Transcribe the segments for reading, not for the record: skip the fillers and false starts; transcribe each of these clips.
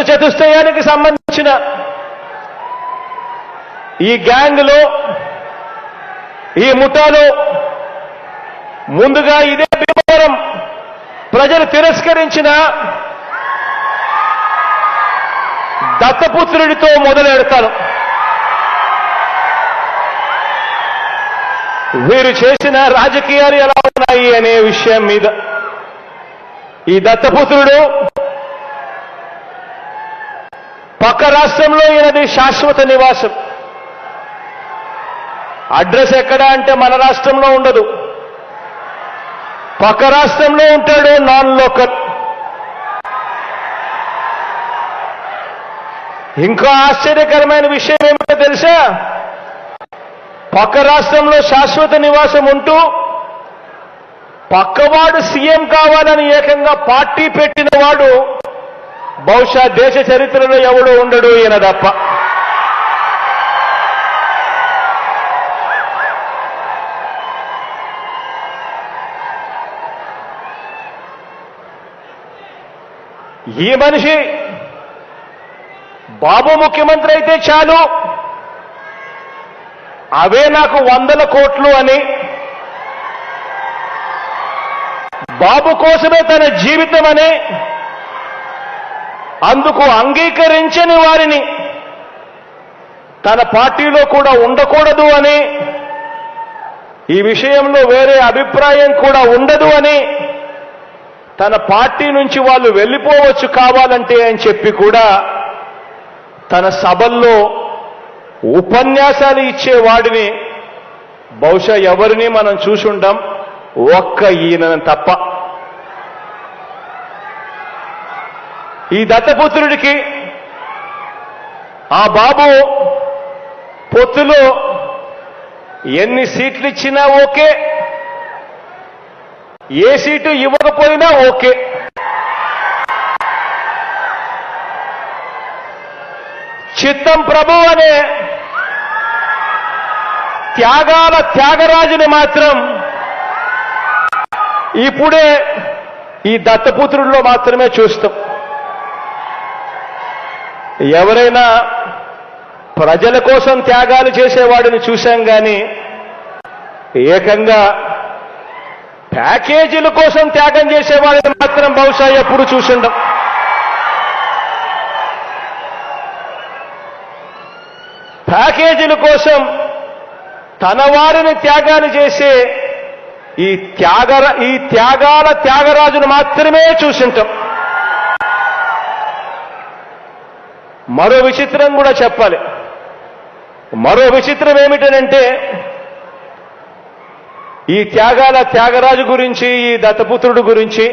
చతుష్టయానికి సంబంధించిన ఈ గ్యాంగ్లో, ఈ ముఠాలో ముందుగా ఇదే భీమవరం ప్రజలు తిరస్కరించిన దత్తపుత్రుడితో మొదలెడతాను. వీరు చేసిన రాజకీయాలు ఎలా ఉన్నాయి అనే విషయం మీద ఈ దత్తపుత్రుడు పక్క రాష్ట్రంలో ఈయనది శాశ్వత నివాసం. అడ్రస్ ఎక్కడ అంటే మన రాష్ట్రంలో ఉండదు, పక్క రాష్ట్రంలో ఉంటాడు, నాన్ లోకల్. ఇంకా ఆశ్చర్యకరమైన విషయం ఏమిటో తెలుసా? పక్క రాష్ట్రంలో శాశ్వత నివాసం ఉంటూ పక్కవాడు సీఎం కావాలని ఏకంగా పార్టీ పెట్టిన వాడు బహుశా దేశ చరిత్రలో ఎవడు ఉండడు ఈయన తప్ప. ఈ మనిషి బాబు ముఖ్యమంత్రి అయితే చాలు, అవే నాకు 100 కోట్లు అని, బాబు కోసమే తన జీవితం అని, అందుకు అంగీకరించని వారిని తన పార్టీలో కూడా ఉండకూడదు అని, ఈ విషయంలో వేరే అభిప్రాయం కూడా ఉండదు అని, తన పార్టీ నుంచి వాళ్ళు వెళ్ళిపోవచ్చు కావాలంటే అని చెప్పి కూడా తన సభల్లో ఉపన్యాసాలు ఇచ్చేవాడిని బహుశా ఎవరిని మనం చూసుంటాం, ఒక్క ఈయన తప్ప. ఈ దత్తపుత్రుడికి ఆ బాబు పొత్తులో ఎన్ని సీట్లు ఇచ్చినా ఓకే, ఏ సీటు ఇవ్వకపోయినా ఓకే. చిత్తం ప్రభు అనే త్యాగాల త్యాగరాజుని మాత్రం ఇప్పుడే ఈ దత్తపుత్రుల్లో మాత్రమే చూస్తాం. ఎవరైనా ప్రజల కోసం త్యాగాలు చేసేవాడిని చూశాం కానీ ఏకంగా ప్యాకేజీల కోసం త్యాగం చేసేవాడిని మాత్రం బహుశా ఎప్పుడు చూసుండం. ప్యాకేజీల కోసం తన వారిని త్యాగాలు చేసే ఈ త్యాగాల త్యాగరాజును మాత్రమే చూసింటాం. మరో విచిత్రం కూడా చెప్పాలి. మరో విచిత్రం ఏమిటనంటే ఈ త్యాగాల త్యాగరాజు గురించి, ఈ దత్తపుత్రుడు గురించి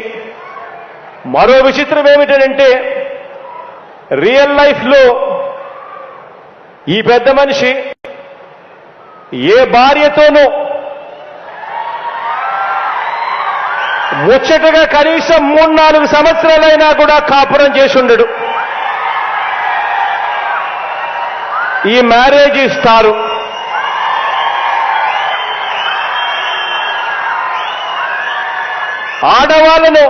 మరో విచిత్రం ఏమిటనంటే రియల్ లైఫ్లో ఈ పెద్ద మనిషి ఏ భార్యతోనూ ముచ్చటగా కనీసం 3-4 సంవత్సరాలైనా కూడా కాపురం చేసి ఉండడు. ఈ మ్యారేజ్ ఇస్తారు. ఆడవాళ్ళను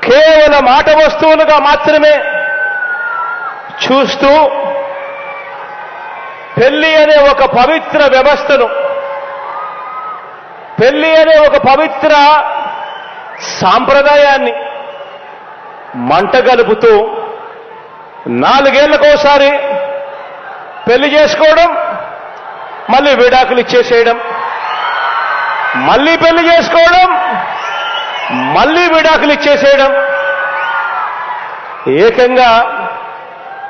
కేవలం ఆట వస్తువులుగా మాత్రమే చూస్తూ పెళ్లి అనే ఒక పవిత్ర వ్యవస్థను, పెళ్లి అనే ఒక పవిత్ర సాంప్రదాయాన్ని మంటగలుపుతూ 4 ఏళ్లకోసారి పెళ్లి చేసుకోవడం, మళ్ళీ విడాకులు ఇచ్చేసేయడం, మళ్ళీ పెళ్లి చేసుకోవడం, మళ్ళీ విడాకులు ఇచ్చేసేయడం, ఏకంగా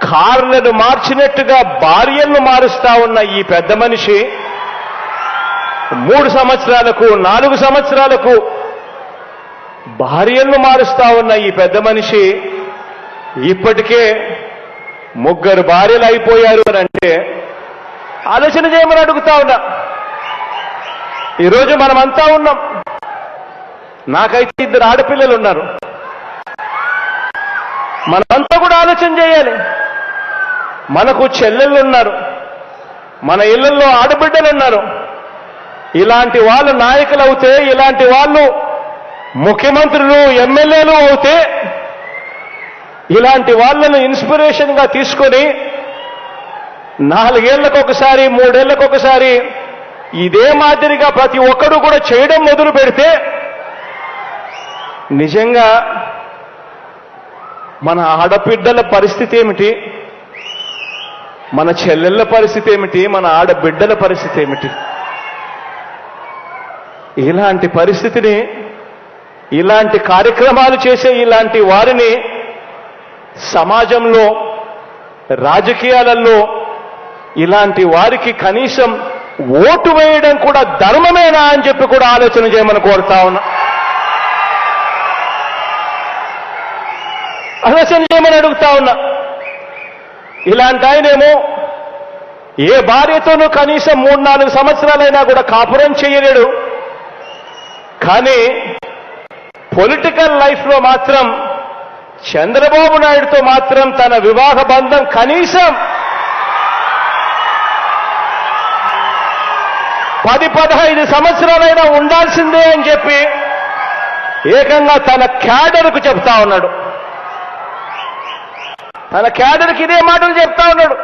కార్లను మార్చినట్టుగా భార్యలను మారుస్తా ఉన్న ఈ పెద్ద మనిషి 3 సంవత్సరాలకు 4 సంవత్సరాలకు భార్యలను మారుస్తా ఉన్న ఈ పెద్ద మనిషి ఇప్పటికే 3 భార్యలు అయిపోయారు అని అంటే ఆలోచన చేయమని అడుగుతా ఉన్నా. ఈరోజు మనమంతా ఉన్నాం. నాకైతే 2 ఆడపిల్లలు ఉన్నారు. మనమంతా కూడా ఆలోచన చేయాలి. మనకు చెల్లెళ్ళు ఉన్నారు, మన ఇళ్లలో ఆడబిడ్డలు ఉన్నారు. ఇలాంటి వాళ్ళు నాయకులు అవుతే, ఇలాంటి వాళ్ళు ముఖ్యమంత్రులు, ఎమ్మెల్యేలు అవుతే ఇలాంటి వాళ్ళను ఇన్స్పిరేషన్గా తీసుకొని 4 ఏళ్లకు ఒకసారి 3 ఏళ్లకు ఒకసారి ఇదే మాదిరిగా ప్రతి ఒక్కరూ కూడా చేయడం మొదలు పెడితే నిజంగా మన ఆడబిడ్డల పరిస్థితి ఏమిటి, మన చెల్లెళ్ళ పరిస్థితి ఏమిటి, మన ఆడబిడ్డల పరిస్థితి ఏమిటి? ఇలాంటి పరిస్థితిని, ఇలాంటి కార్యక్రమాలు చేసే ఇలాంటి వారిని సమాజంలో, రాజకీయాలలో ఇలాంటి వారికి కనీసం ఓటు వేయడం కూడా ధర్మమేనా అని చెప్పి కూడా ఆలోచన చేయమని కోరుతా ఉన్నా. ఆలోచన చేయమని అడుగుతా ఉన్నా. ఇలాంటి ఆయనేమో ఏ భార్యతోనూ కనీసం 3-4 సంవత్సరాలైనా కూడా కాపురం చేయలేడు. కానీ పొలిటికల్ లైఫ్లో మాత్రం చంద్రబాబు నాయుడుతో మాత్రం తన వివాహ బంధం కనీసం 10-15 సంవత్సరాలైనా ఉండాల్సిందే అని చెప్పి ఏకంగా తన క్యాడర్కు చెప్తా ఉన్నాడు. తన క్యాడర్కి ఇదే మాటలు చెప్తా ఉన్నాడు.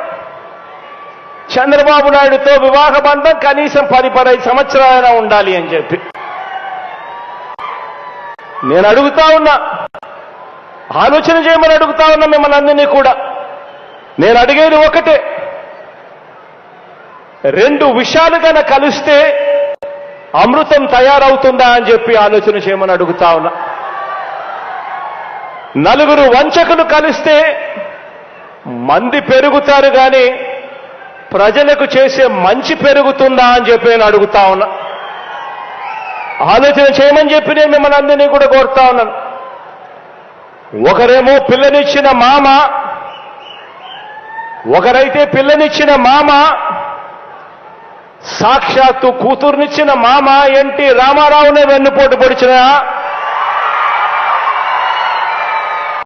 చంద్రబాబు నాయుడుతో వివాహ బంధం కనీసం 10-15 సంవత్సరాలైనా ఉండాలి అని చెప్పి. నేను అడుగుతా ఉన్నా, ఆలోచన చేయమని అడుగుతా ఉన్నా మిమ్మల్ని అందరినీ కూడా. నేను అడిగేది ఒకటే, 2 విషయాలు కనుక కలిస్తే అమృతం తయారవుతుందా అని చెప్పి ఆలోచన చేయమని అడుగుతా ఉన్నా. 4 వంచకులు కలిస్తే మంది పెరుగుతారు కానీ ప్రజలకు చేసే మంచి పెరుగుతుందా అని చెప్పి నేను అడుగుతా ఉన్నా. ఆలోచన చేయమని చెప్పి నేను మిమ్మల్ని అందరినీ కూడా కోరుతా ఉన్నాను. ఒకరేమో పిల్లనిచ్చిన మామ, ఒకరైతే పిల్లనిచ్చిన మామ, సాక్షాత్తు కూతుర్నిచ్చిన మామ ఎన్టీ రామారావునే వెన్నుపోటు పొడిచిన